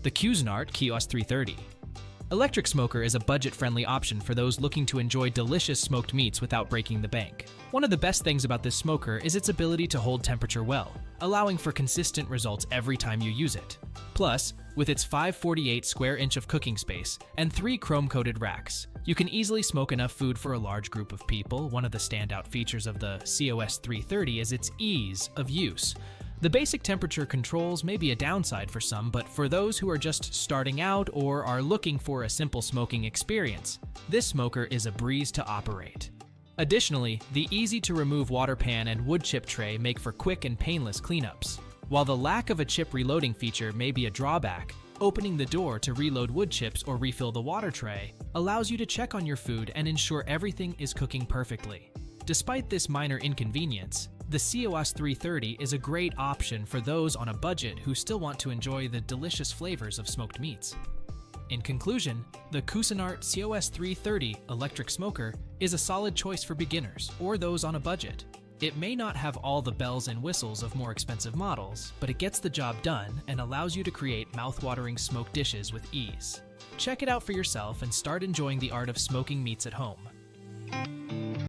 the Cuisinart COS-330. Electric smoker is a budget-friendly option for those looking to enjoy delicious smoked meats without breaking the bank. One of the best things about this smoker is its ability to hold temperature well, allowing for consistent results every time you use it. Plus, with its 548 square inch of cooking space and 3 chrome-coated racks, you can easily smoke enough food for a large group of people. One of the standout features of the COS-330 is its ease of use. The basic temperature controls may be a downside for some, but for those who are just starting out or are looking for a simple smoking experience, this smoker is a breeze to operate. Additionally, the easy-to-remove water pan and wood chip tray make for quick and painless cleanups. While the lack of a chip reloading feature may be a drawback, opening the door to reload wood chips or refill the water tray allows you to check on your food and ensure everything is cooking perfectly. Despite this minor inconvenience, the COS-330 is a great option for those on a budget who still want to enjoy the delicious flavors of smoked meats. In conclusion, the Cuisinart COS-330 electric smoker is a solid choice for beginners or those on a budget. It may not have all the bells and whistles of more expensive models, but it gets the job done and allows you to create mouth-watering smoked dishes with ease. Check it out for yourself and start enjoying the art of smoking meats at home.